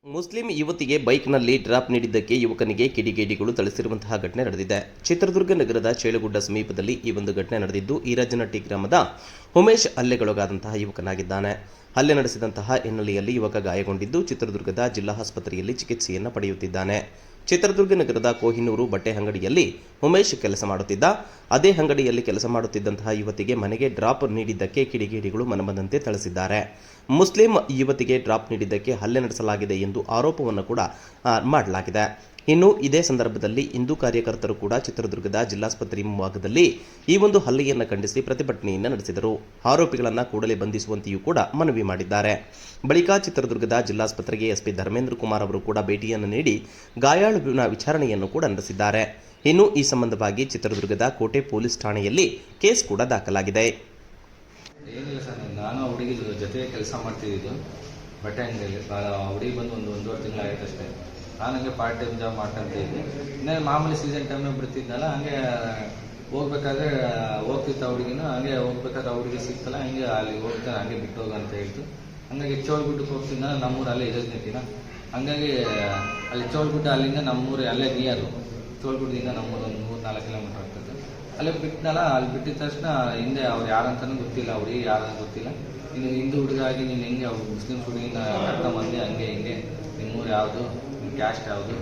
Muslim ಯುವತಿಗೆ ಬೈಕ್ನಲ್ಲಿ drop ನೀಡಿದ್ದಕ್ಕೆ ಯುವಕನಿಗೆ ಕಿಡಿಗೇಡಿಗಳು ಥಳಿಸಿರುವಂತಹ ಘಟನೆ ನಡೆದಿದೆ. ಚಿತ್ರದುರ್ಗ ನಗರದ ಚೇಳುಗುಡ್ಡ ಸಮೀಪದಲ್ಲಿ ಈ ಒಂದು ಘಟನೆ ನಡೆದಿದ್ದು, ಈರಜ್ಜನಹಟ್ಟಿ ಗ್ರಾಮದ ಉಮೇಶ್ ಹಲ್ಲೆಗೊಳಗಾದಂತಹ ಯುವಕನಾಗಿದ್ದಾನೆ. ಹಲ್ಲೆ ನಡೆಸಿದಂತಹ ಹಿನ್ನೆಲೆಯಲ್ಲಿ ಯುವಕ ಗಾಯಗೊಂಡಿದ್ದು, ಚಿತ್ರದುರ್ಗದ ಜಿಲ್ಲಾ ಆಸ್ಪತ್ರೆಯಲ್ಲಿ ಚಿಕಿತ್ಸೆಯನ್ನು ಪಡೆಯುತ್ತಿದ್ದಾನೆ. ಚಿತ್ರದುರ್ಗ ನಗರದ ಕೊಹಿನೂರು ಬಟ್ಟೆ ಅಂಗಡಿಯಲ್ಲಿ ಉಮೇಶ್ ಕೆಲಸ ಮಾಡುತ್ತಿದ್ದ. ಅದೇ ಅಂಗಡಿಯಲ್ಲಿ ಕೆಲಸ ಮಾಡುತ್ತಿದ್ದಂತಹ ಯುವತಿಗೆ ಮನೆಗೆ ಡ್ರಾಪ್ ನೀಡಿದ್ದಕ್ಕೆ ಕಿಡಿಗೇಡಿಗಳು ಮನಬಂದಂತೆ ಥಳಿಸಿದ್ದಾರೆ. ಮುಸ್ಲಿಂ ಯುವತಿಗೆ ಡ್ರಾಪ್ ನೀಡಿದ್ದಕ್ಕೆ ಹಲ್ಲೆ ನಡೆಸಲಾಗಿದೆ ಎಂದು ಆರೋಪವನ್ನು ಕೂಡ ಮಾಡಲಾಗಿದೆ. ಇನ್ನು ಇದೇ ಸಂದರ್ಭದಲ್ಲಿ ಹಿಂದೂ ಕಾರ್ಯಕರ್ತರು ಕೂಡ ಚಿತ್ರದುರ್ಗದ ಜಿಲ್ಲಾಸ್ಪತ್ರೆ ಮುಂಭಾಗದಲ್ಲಿ ಈ ಒಂದು ಹಲ್ಲೆಯನ್ನು ಖಂಡಿಸಿ ಪ್ರತಿಭಟನೆಯನ್ನು ನಡೆಸಿದರು. ಆರೋಪಿಗಳನ್ನು ಕೂಡಲೇ ಬಂಧಿಸುವಂತೆಯೂ ಕೂಡ ಮನವಿ ಮಾಡಿದ್ದಾರೆ. ಬಳಿಕ ಚಿತ್ರದುರ್ಗದ ಜಿಲ್ಲಾಸ್ಪತ್ರೆಗೆ ಎಸ್ಪಿ ಧರ್ಮೇಂದ್ರ ಕುಮಾರ್ ಅವರು ಕೂಡ ಭೇಟಿಯನ್ನು ನೀಡಿ ಗಾಯಾಳುವಿನ ವಿಚಾರಣೆಯನ್ನು ಕೂಡ ನಡೆಸಿದ್ದಾರೆ. ಇನ್ನು ಈ ಸಂಬಂಧವಾಗಿ ಚಿತ್ರದುರ್ಗದ ಕೋಟೆ ಪೊಲೀಸ್ ಠಾಣೆಯಲ್ಲಿ ಕೇಸ್ ಕೂಡ ದಾಖಲಾಗಿದೆ. ಏನಿಲ್ಲ ಸರ್, ನಾನು ಹುಡುಗಿ ಜೊತೆ ಕೆಲಸ ಮಾಡ್ತಿದ್ದು ಬಟ್ಟೆ ಅಂಗಡಿಯಲ್ಲಿ. ಹುಡುಗಿ ಬಂದು ಒಂದೂವರೆ ತಿಂಗಳು ಆಯ್ತು ಅಷ್ಟೇ. ನಾನು ಹಂಗೆ ಪಾರ್ಟ್ ಟೈಮ್ ಜಾಬ್ ಮಾಡ್ಕೊಂತ ಇದ್ದೆ. ಇನ್ನೇ ಮಾಮೂಲಿ ಸೀಸನ್ ಟೈಮ್ನಾಗ ಬಿಡ್ತಿದ್ನಲ್ಲ, ಹಂಗೆ ಹೋಗ್ಬೇಕಾದ್ರೆ ಹೋಗ್ತಿತ್ತು ಹುಡುಗಿನ. ಹಂಗೆ ಹೋಗ್ಬೇಕಾದ್ರೆ ಹುಡುಗಿ ಸಿಕ್ತಲ್ಲ, ಹಂಗೆ ಅಲ್ಲಿ ಹೋಗ್ತಾನೆ, ಹಂಗೆ ಬಿಟ್ಟು ಹೋಗ ಅಂತ ಹೇಳ್ತು. ಹಂಗಾಗಿ ಚೋಳ್ಗುಡ್ಡಕ್ಕೆ ಹೋಗ್ತಿದ್ದ, ನಮ್ಮೂರು ಅಲ್ಲೇ ಇರೋದ್ನಿಟ್ಟಿನ. ಹಂಗಾಗಿ ಅಲ್ಲಿ ಚೋಳ್ಗುಡ್ಡ ಅಲ್ಲಿಂದ ನಮ್ಮೂರು ಅಲ್ಲೇ ನಿಯರು. ಚೋಳ್ಗುಡ್ಡದಿಂದ ನಮ್ಮೂರು ಒಂದು 3-4 ಕಿಲೋಮೀಟರ್ ಆಗ್ತದೆ. ಅಲ್ಲೇ ಬಿಟ್ಟನಲ್ಲ, ಅಲ್ಲಿ ಬಿಟ್ಟಿದ ತಕ್ಷಣ ಹಿಂದೆ ಅವ್ರು ಯಾರಂತನೂ ಗೊತ್ತಿಲ್ಲ, ಹುಡುಗಿ ಯಾರಂತ ಗೊತ್ತಿಲ್ಲ. ಇನ್ನು ಹಿಂದೂ ಹುಡುಗ ಆಗಿ ನೀನು ಹೆಂಗೆ ಮುಸ್ಲಿಮ್ಸ್ ಹುಡುಗಿನ ಕರ್ಕೊಂಬಂದೆ, ಹಂಗೆ ಹಿಂಗೆ ನಿಮ್ಮೂರು ಯಾವುದು, ನಿಮ್ಮ ಕ್ಯಾಸ್ಟ್ ಯಾವುದು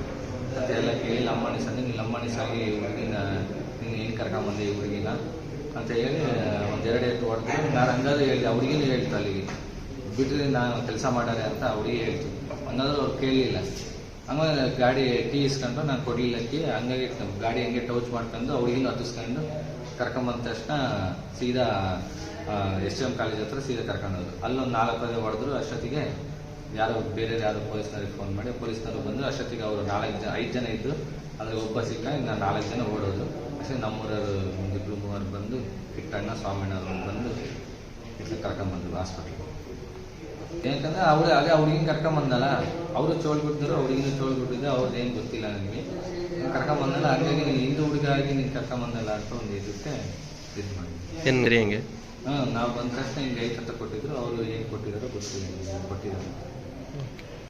ಅಂತ ಎಲ್ಲ ಕೇಳಿ ಲಂಬಾಣಿಸಂದ್ರೆ ನೀನು ಲಂಬಾಣಿಸಾಗಿ ಹುಡುಗಿನ ನೀನು ಹೆಂಗೆ ಕರ್ಕೊಂಬಂದೆ ಈ ಹುಡುಗಿನ ಅಂತ ಹೇಳಿ ಒಂದೆರಡು ಎತ್ತು ಹೊಡೆದು. ನಾನು ಹಂಗಾದ್ರೆ ಹೇಳಿದೆ, ಆ ಹುಡುಗಿನೂ ಹೇಳ್ತು ಅಲ್ಲಿಗೆ ಬಿಟ್ಟರೆ ನಾನು ಕೆಲಸ ಮಾಡಾರೆ ಅಂತ ಹುಡುಗಿ ಹೇಳ್ತು. ಹಂಗಾದ್ರೂ ಅವ್ರು ಕೇಳಲಿಲ್ಲ. ಹಂಗಾಗಿ ಗಾಡಿ ಕೀ ಇಸ್ಕೊಂಡು ನಾನು ಕೊಡಲಿಲ್ಲಕ್ಕೆ, ಹಂಗಾಗಿ ಗಾಡಿ ಹಂಗೆ ಟೌಚ್ ಮಾಡ್ಕೊಂಡು ಹುಡುಗಿನೂ ಹತ್ತಿಸ್ಕೊಂಡು ಕರ್ಕೊಂಬಂದ ತಕ್ಷಣ ಸೀದಾ SM ಕಾಲೇಜ್ ಹತ್ರ ಸೀದಾ ಕರ್ಕೊಂಡೋದ್ರು. ಅಲ್ಲೊಂದು 4 ಪದೇ ಹೊಡೆದ್ರು. ಅಷ್ಟೊತ್ತಿಗೆ ಯಾರೋ ಬೇರೆ ಯಾರೋ ಪೊಲೀಸ್ನವ್ರಿಗೆ ಫೋನ್ ಮಾಡಿ ಪೊಲೀಸ್ನವರು ಬಂದರು. ಅಷ್ಟೊತ್ತಿಗೆ ಅವರು 5 ಜನ ಇದ್ದು, ಅದ್ರಲ್ಲಿ ಒಬ್ಬ ಸಿಕ್ಕ, ಇನ್ನು 4 ಜನ ಓಡೋದು. ಅಷ್ಟೇ ನಮ್ಮೂರವರು 1-2-3 ಬಂದು ಕಿಟ್ಟಣ್ಣ ಸ್ವಾಮಿಣ್ಣವ್ರು ಬಂದು ಇಲ್ಲಿ ಕರ್ಕೊಂಬಂದರು ಹಾಸ್ಪಿಟ್ಲಿಗೆ. ಯಾಕಂದರೆ ಅದೇ ಹುಡುಗಿನ ಕರ್ಕೊಂಬಂದಲ್ಲ, ಅವರು ಚೋಳ್ಬಿಟ್ಟಿದ್ರು, ಹುಡುಗಿನ ಚೋಳ್ಬಿಟ್ಟಿದ್ದು, ಅವ್ರದ್ದು ಏನು ಗೊತ್ತಿಲ್ಲ ನನಗೆ. ಕರ್ಕೊಂಬಂದಲ್ಲ, ಹಂಗಾಗಿ ನೀನು ಹಿಂದೂ ಹುಡುಗ ಆಗಿ ನೀನು ಕರ್ಕೊಂಬಂದಲ್ಲ ಅಂತ ಒಂದು ಇದಕ್ಕೆ ಇದು ಮಾಡಿ ಹೆಂಗೆ ನಾವು ಬಂದ ತಕ್ಷಣ ಹಿಂಗೆ 5 ಕೊಟ್ಟಿದ್ರು. ಅವರು ಏನು ಕೊಟ್ಟಿದ್ದಾರೋ ಗೊತ್ತಿಲ್ಲ, ಕೊಟ್ಟಿದ್ದಾರೆ.